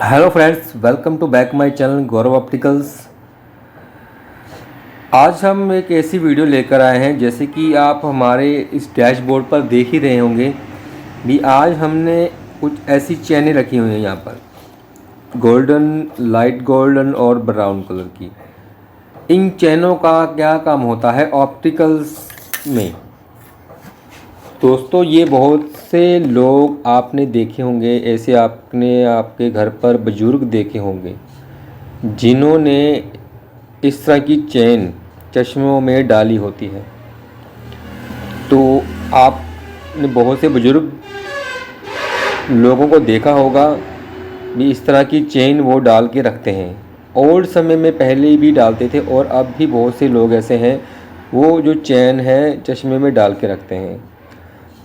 Hello friends, welcome to back my channel Gaurav Opticals. आज हम एक ऐसी वीडियो लेकर आए हैं, जैसे कि आप हमारे इस डैशबोर्ड पर देख ही रहे होंगे भी। आज हमने कुछ ऐसी चैनें रखी हुई हैं यहाँ पर, गोल्डन, लाइट गोल्डन और ब्राउन कलर की। इन चैनों का क्या काम होता है ऑप्टिकल्स में? दोस्तों, ये बहुत से लोग आपने देखे होंगे, ऐसे आपने आपके घर पर बुजुर्ग देखे होंगे जिन्होंने इस तरह की चेन चश्मों में डाली होती है। तो आपने बहुत से बुजुर्ग लोगों को देखा होगा भी, इस तरह की चेन वो डाल के रखते हैं। ओल्ड समय में पहले भी डालते थे और अब भी बहुत से लोग ऐसे हैं वो जो चेन है चश्मे में डाल के रखते हैं।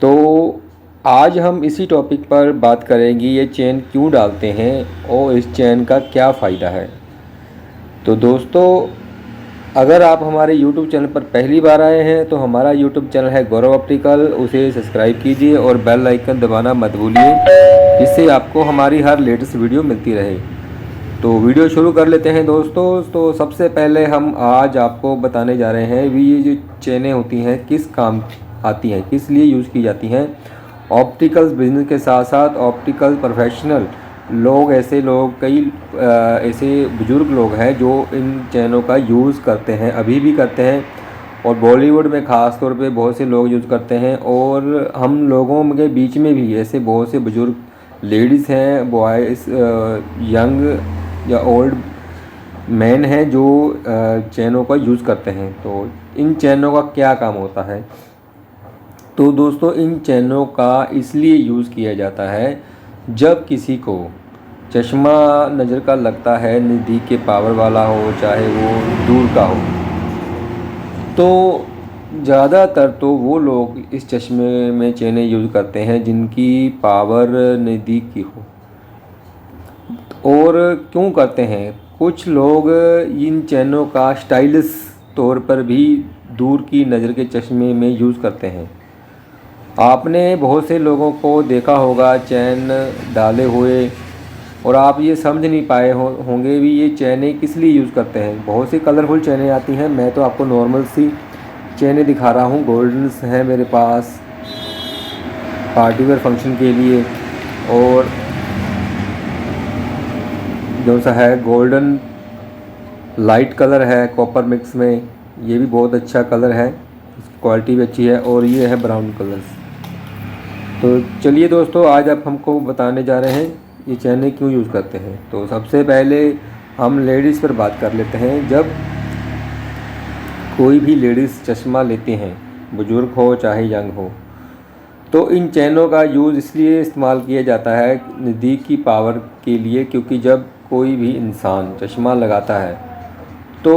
तो आज हम इसी टॉपिक पर बात करेंगे, ये चेन क्यों डालते हैं और इस चेन का क्या फ़ायदा है। तो दोस्तों, अगर आप हमारे YouTube चैनल पर पहली बार आए हैं तो हमारा YouTube चैनल है गौरव ऑप्टिकल, उसे सब्सक्राइब कीजिए और बेल आइकन दबाना मत भूलिए, जिससे आपको हमारी हर लेटेस्ट वीडियो मिलती रहे। तो वीडियो शुरू कर लेते हैं दोस्तों। तो सबसे पहले हम आज आपको बताने जा रहे हैं भी, ये जो चेनें होती हैं किस काम आती हैं, किस लिए यूज़ की जाती हैं। ऑप्टिकल्स बिजनेस के साथ साथ ऑप्टिकल प्रोफेशनल लोग, ऐसे लोग कई ऐसे बुज़ुर्ग लोग हैं जो इन चैनों का यूज़ करते हैं, अभी भी करते हैं। और बॉलीवुड में ख़ास तौर पे बहुत से लोग यूज़ करते हैं, और हम लोगों के बीच में भी ऐसे बहुत से बुज़ुर्ग लेडीज़ हैं, बॉयज़, यंग या ओल्ड मैन हैं जो चैनों का यूज़ करते हैं। तो इन चैनों का क्या काम होता है? तो दोस्तों, इन चैनों का इसलिए यूज़ किया जाता है जब किसी को चश्मा नज़र का लगता है, नज़दीक के पावर वाला हो चाहे वो दूर का हो, तो ज़्यादातर तो वो लोग इस चश्मे में चेनें यूज़ करते हैं जिनकी पावर नज़दीक की हो। और क्यों करते हैं? कुछ लोग इन चैनों का स्टाइलिश तौर पर भी दूर की नज़र के चश्मे में यूज़ करते हैं। आपने बहुत से लोगों को देखा होगा चैन डाले हुए, और आप ये समझ नहीं पाए होंगे भी ये चैनें किस लिए यूज़ करते हैं। बहुत सी कलरफुल चैनें आती हैं, मैं तो आपको नॉर्मल सी चैनें दिखा रहा हूँ। गोल्डन्स हैं मेरे पास पार्टी वेयर फंक्शन के लिए, और जो सा है गोल्डन लाइट कलर है कॉपर मिक्स में, ये भी बहुत अच्छा कलर है, इसकी क्वालिटी भी अच्छी है। और ये है ब्राउन कलर्स। तो चलिए दोस्तों, आज आप हमको बताने जा रहे हैं ये चैनें क्यों यूज़ करते हैं। तो सबसे पहले हम लेडीज़ पर बात कर लेते हैं। जब कोई भी लेडीज़ चश्मा लेती हैं, बुज़ुर्ग हो चाहे यंग हो, तो इन चैनों का यूज़ इसलिए इस्तेमाल किया जाता है नज़दीक की पावर के लिए, क्योंकि जब कोई भी इंसान चश्मा लगाता है तो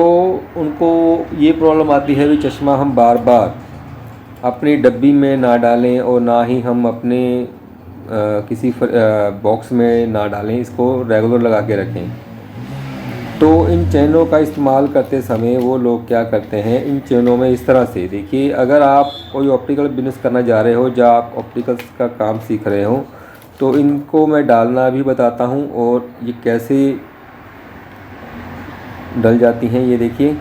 उनको ये प्रॉब्लम आती है कि चश्मा हम बार बार अपनी डब्बी में ना डालें और ना ही हम अपने किसी बॉक्स में ना डालें, इसको रेगुलर लगा के रखें। तो इन चैनों का इस्तेमाल करते समय वो लोग क्या करते हैं, इन चैनों में इस तरह से देखिए, अगर आप कोई ऑप्टिकल बिजनेस करना जा रहे हो, जब आप ऑप्टिकल्स का काम सीख रहे हो, तो इनको मैं डालना भी बताता हूँ और ये कैसे डल जाती हैं। ये देखिए,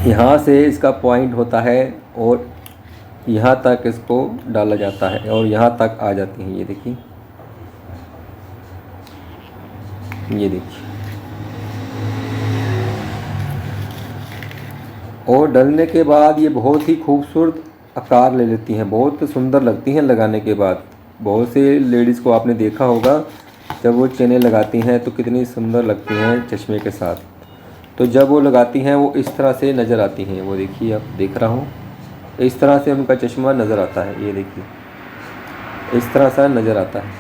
यहाँ से इसका पॉइंट होता है और यहाँ तक इसको डाला जाता है और यहाँ तक आ जाती हैं। ये देखिए, ये देखिए, और डलने के बाद ये बहुत ही खूबसूरत आकार ले लेती हैं, बहुत सुंदर लगती हैं लगाने के बाद। बहुत से लेडीज़ को आपने देखा होगा जब वो चेनें लगाती हैं तो कितनी सुंदर लगती हैं चश्मे के साथ। तो जब वो लगाती हैं वो इस तरह से नज़र आती हैं। वो देखिए, आप देख रहा हूँ, इस तरह से उनका चश्मा नज़र आता है। ये देखिए, इस तरह सा नज़र आता है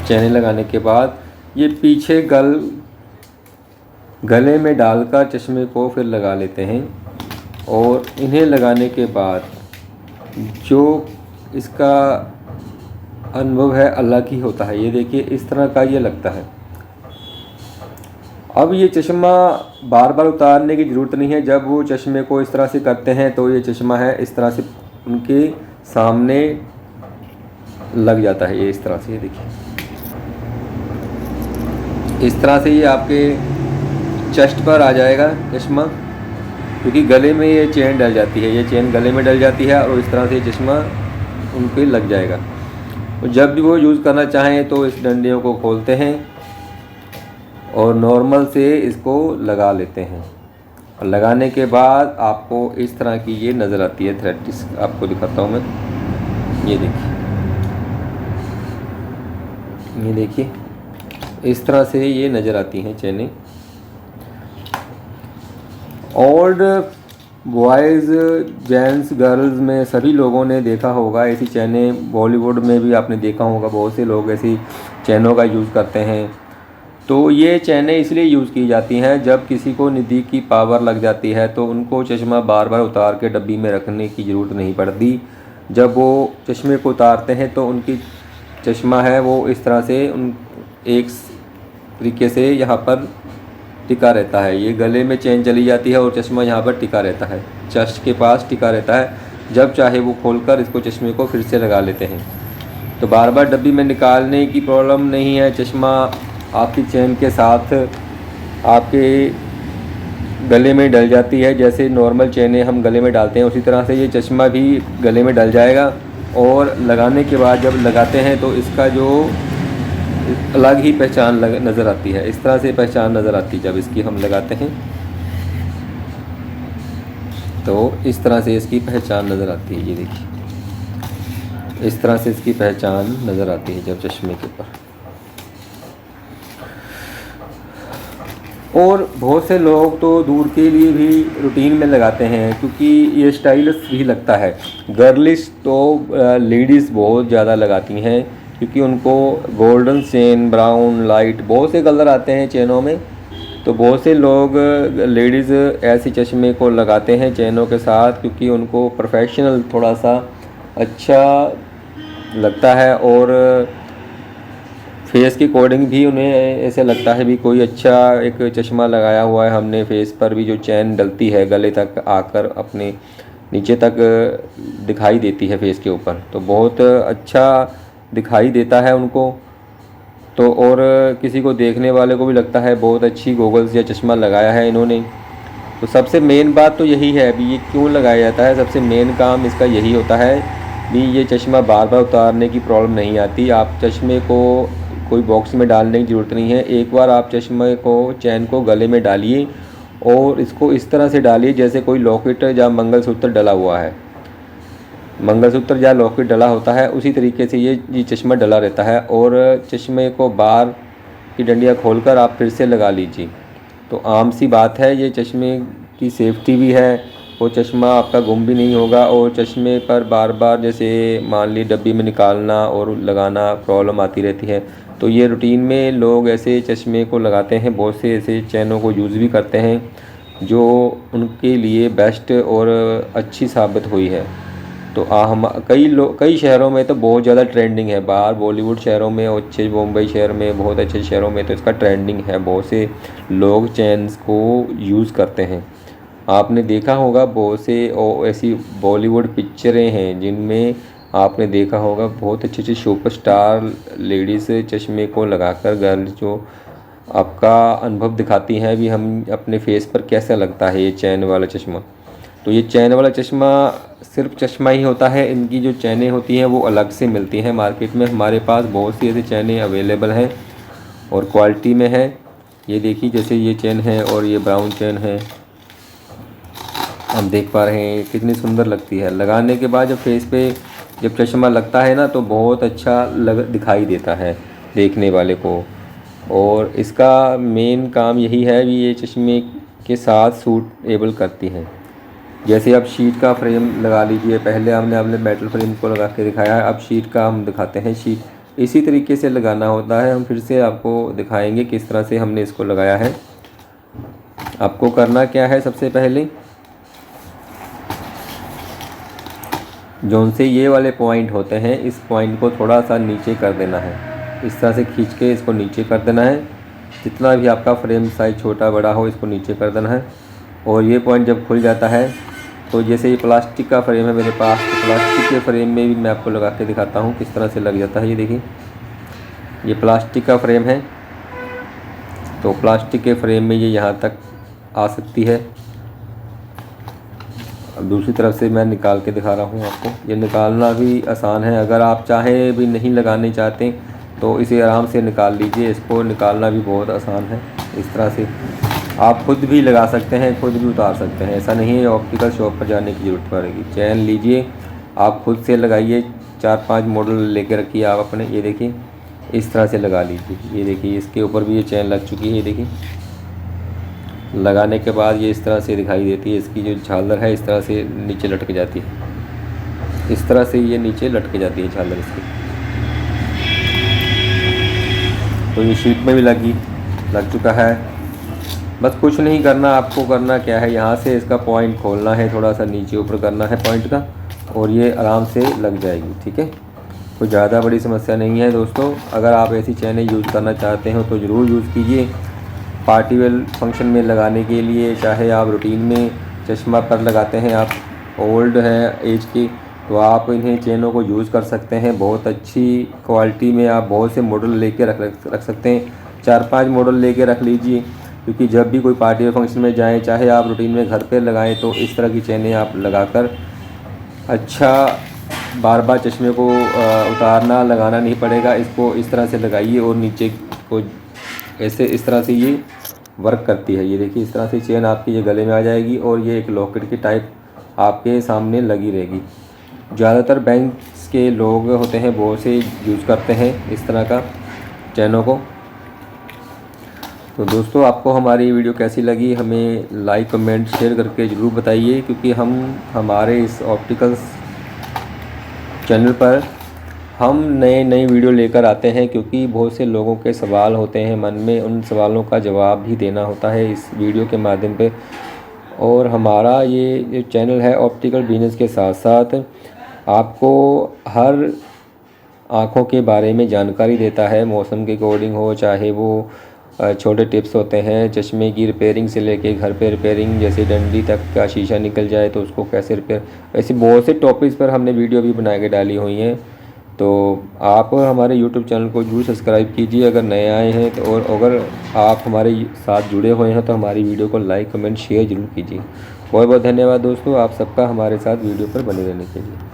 चैनें लगाने के बाद। ये पीछे गले में डालकर चश्मे को फिर लगा लेते हैं, और इन्हें लगाने के बाद जो इसका अनुभव है अलग ही होता है। ये देखिए, इस तरह का ये लगता है। अब ये चश्मा बार बार उतारने की ज़रूरत नहीं है। जब वो चश्मे को इस तरह से करते हैं तो ये चश्मा है इस तरह से उनके सामने लग जाता है ये इस तरह से। ये देखिए इस तरह से ये आपके चेस्ट पर आ जाएगा चश्मा, क्योंकि गले में ये चेन डल जाती है, ये चेन गले में डल जाती है और इस तरह से ये चश्मा उन पे लग जाएगा। तो जब भी वो यूज़ करना चाहें तो इस डंडियों को खोलते हैं और नॉर्मल से इसको लगा लेते हैं। और लगाने के बाद आपको इस तरह की ये नज़र आती है थ्रेड। आपको दिखाता हूँ मैं, ये देखिए, ये देखिए इस तरह से ये नज़र आती हैं चेनें। ओल्ड बॉयज़, जेंट्स, गर्ल्स में सभी लोगों ने देखा होगा ऐसी चेनें। बॉलीवुड में भी आपने देखा होगा, बहुत से लोग ऐसी चैनों का यूज़ करते हैं। तो ये चैनें इसलिए यूज़ की जाती हैं जब किसी को निधि की पावर लग जाती है तो उनको चश्मा बार बार उतार के डब्बी में रखने की ज़रूरत नहीं पड़ती। जब वो चश्मे को उतारते हैं तो उनकी चश्मा है वो इस तरह से उन एक तरीके से यहाँ पर टिका रहता है। ये गले में चेन चली जाती है और चश्मा यहाँ पर टिका रहता है, चेस्ट के पास टिका रहता है। जब चाहे वो खोलकर इसको चश्मे को फिर से लगा लेते हैं। तो बार बार डब्बी में निकालने की प्रॉब्लम नहीं है। चश्मा आपकी चेन के साथ आपके गले में डल जाती है। जैसे नॉर्मल चेनें हम गले में डालते हैं उसी तरह से ये चश्मा भी गले में डल जाएगा। और लगाने के बाद जब लगाते हैं तो इसका जो अलग ही पहचान नज़र आती है। इस तरह से पहचान नज़र आती है जब इसकी हम लगाते हैं तो इस तरह से इसकी पहचान नज़र आती है। ये देखिए इस तरह से इसकी पहचान नज़र आती है जब चश्मे के ऊपर। और बहुत से लोग तो दूर के लिए भी रूटीन में लगाते हैं क्योंकि ये स्टाइलिश भी लगता है। गर्लिश तो लेडीज़ बहुत ज़्यादा लगाती हैं क्योंकि उनको गोल्डन चेन, ब्राउन, लाइट, बहुत से कलर आते हैं चेनों में। तो बहुत से लोग लेडीज़ ऐसे चश्मे को लगाते हैं चेनों के साथ क्योंकि उनको प्रोफेशनल थोड़ा सा अच्छा लगता है और फेस के अकॉर्डिंग भी उन्हें ऐसे लगता है भी कोई अच्छा एक चश्मा लगाया हुआ है हमने। फेस पर भी जो चैन डलती है गले तक आकर अपने नीचे तक दिखाई देती है फेस के ऊपर, तो बहुत अच्छा दिखाई देता है उनको। तो और किसी को देखने वाले को भी लगता है बहुत अच्छी गॉगल्स या चश्मा लगाया है इन्होंने। तो सबसे मेन बात तो यही है अभी ये क्यों लगाया जाता है। सबसे मेन काम इसका यही होता है भी ये चश्मा बार बार उतारने की प्रॉब्लम नहीं आती। आप चश्मे को कोई बॉक्स में डालने की ज़रूरत नहीं है। एक बार आप चश्मे को चैन को गले में डालिए और इसको इस तरह से डालिए जैसे कोई लॉकेट या मंगलसूत्र डला हुआ है। मंगलसूत्र या लॉकेट डला होता है उसी तरीके से ये चश्मा डला रहता है। और चश्मे को बार की डंडियाँ खोलकर आप फिर से लगा लीजिए। तो आम सी बात है, ये चश्मे की सेफ्टी भी है और चश्मा आपका गुम भी नहीं होगा। और चश्मे पर बार बार जैसे मान ली डब्बी में निकालना और लगाना प्रॉब्लम आती रहती है। तो ये रूटीन में लोग ऐसे चश्मे को लगाते हैं, बहुत से ऐसे चैनों को यूज़ भी करते हैं जो उनके लिए बेस्ट और अच्छी साबित हुई है। तो हम कई शहरों में तो बहुत ज़्यादा ट्रेंडिंग है। बाहर बॉलीवुड शहरों में और अच्छे बम्बई शहर में बहुत अच्छे शहरों में तो इसका ट्रेंडिंग है। बहुत से लोग चैन्स को यूज़ करते हैं। आपने देखा होगा बहुत से ऐसी बॉलीवुड पिक्चरें हैं जिनमें आपने देखा होगा बहुत अच्छे अच्छे सुपरस्टार लेडीज़ चश्मे को लगाकर गर्ल्स जो आपका अनुभव दिखाती हैं भी हम अपने फेस पर कैसा लगता है ये चैन वाला चश्मा। तो ये चैन वाला चश्मा सिर्फ चश्मा ही होता है, इनकी जो चैनें होती हैं वो अलग से मिलती हैं मार्केट में। हमारे पास बहुत सी ऐसी चैनें अवेलेबल हैं और क्वालिटी में है। ये देखिए जैसे ये चैन है और ये ब्राउन चैन है, हम देख पा रहे हैं कितनी सुंदर लगती है। लगाने के बाद जब फेस पे जब चश्मा लगता है ना तो बहुत अच्छा दिखाई देता है देखने वाले को। और इसका मेन काम यही है भी ये चश्मे के साथ सूटेबल करती हैं। जैसे अब शीट का फ्रेम लगा लीजिए, पहले हमने मेटल फ्रेम को लगा के दिखाया है, अब शीट का हम दिखाते हैं। शीट इसी तरीके से लगाना होता है। हम फिर से आपको दिखाएंगे किस तरह से हमने इसको लगाया है। आपको करना क्या है, सबसे पहले जोन से ये वाले पॉइंट होते हैं इस पॉइंट को थोड़ा सा नीचे कर देना है। इस तरह से खींच के इसको नीचे कर देना है। जितना भी आपका फ्रेम साइज छोटा बड़ा हो इसको नीचे कर देना है। और ये पॉइंट जब खुल जाता है तो जैसे ये प्लास्टिक का फ्रेम है मेरे पास, तो प्लास्टिक के फ्रेम में भी मैं आपको लगा के दिखाता हूँ किस तरह से लग जाता है। ये देखिए, ये प्लास्टिक का फ्रेम है, तो प्लास्टिक के फ्रेम में ये यहाँ तक आ सकती है। अब दूसरी तरफ से मैं निकाल के दिखा रहा हूँ आपको। ये निकालना भी आसान है, अगर आप चाहे भी नहीं लगाने चाहते तो इसे आराम से निकाल लीजिए। इसको निकालना भी बहुत आसान है। इस तरह से आप खुद भी लगा सकते हैं, खुद भी उतार सकते हैं, ऐसा नहीं है ऑप्टिकल शॉप पर जाने की ज़रूरत पड़ेगी। चैन लीजिए, आप खुद से लगाइए, 4-5 मॉडल लेके रखिए आप अपने। ये देखिए, इस तरह से लगा लीजिए। ये देखिए, इसके ऊपर भी ये चैन लग चुकी है। ये देखिए, लगाने के बाद ये इस तरह से दिखाई देती है। इसकी जो झालर है इस तरह से नीचे लटक जाती है। इस तरह से ये नीचे लटक जाती है झालर इसकी। तो ये शीट में भी लग चुका है। बस कुछ नहीं करना, आपको करना क्या है, यहाँ से इसका पॉइंट खोलना है, थोड़ा सा नीचे ऊपर करना है पॉइंट का, और ये आराम से लग जाएगी। ठीक है, कोई ज़्यादा बड़ी समस्या नहीं है दोस्तों। अगर आप ऐसी चैनें यूज़ करना चाहते हो तो ज़रूर यूज़ कीजिए। पार्टी वेयर फंक्शन में लगाने के लिए, चाहे आप रूटीन में चश्मा पर लगाते हैं, आप ओल्ड हैं एज के, तो आप इन्हें चैनों को यूज़ कर सकते हैं। बहुत अच्छी क्वालिटी में आप बहुत से मॉडल लेके रख सकते हैं। 4-5 मॉडल लेके रख लीजिए, क्योंकि जब भी कोई पार्टी वेयर फंक्शन में जाएं, चाहे आप रूटीन में घर पे लगाएं, तो इस तरह की चैनें आप लगाकर अच्छा बार बार चश्मे को उतारना लगाना नहीं पड़ेगा। इसको इस तरह से लगाइए और नीचे को ऐसे इस तरह से ये वर्क करती है। ये देखिए, इस तरह से चेन आपकी ये गले में आ जाएगी और ये एक लॉकेट की टाइप आपके सामने लगी रहेगी। ज़्यादातर बैंक्स के लोग होते हैं, बहुत से यूज़ करते हैं इस तरह का चैनों को। तो दोस्तों, आपको हमारी वीडियो कैसी लगी हमें लाइक कमेंट शेयर करके ज़रूर बताइए, क्योंकि हम हमारे इस ऑप्टिकल्स चैनल पर हम नई वीडियो लेकर आते हैं, क्योंकि बहुत से लोगों के सवाल होते हैं मन में, उन सवालों का जवाब भी देना होता है इस वीडियो के माध्यम पे। और हमारा ये जो चैनल है ऑप्टिकल बिजनेस के साथ साथ आपको हर आँखों के बारे में जानकारी देता है। मौसम के अकॉर्डिंग हो, चाहे वो छोटे टिप्स होते हैं चश्मे की रिपेयरिंग से लेके घर पे रिपेयरिंग, जैसे डंडी तक का शीशा निकल जाए तो उसको कैसे रिपेयर, ऐसे बहुत से टॉपिक्स पर हमने वीडियो भी बना के डाली हुई हैं। तो आप हमारे यूट्यूब चैनल को जरूर सब्सक्राइब कीजिए अगर नए आए हैं तो, और अगर आप हमारे साथ जुड़े हुए हैं तो हमारी वीडियो को लाइक कमेंट शेयर ज़रूर कीजिए। बहुत बहुत धन्यवाद दोस्तों, आप सबका हमारे साथ वीडियो पर बने रहने के लिए।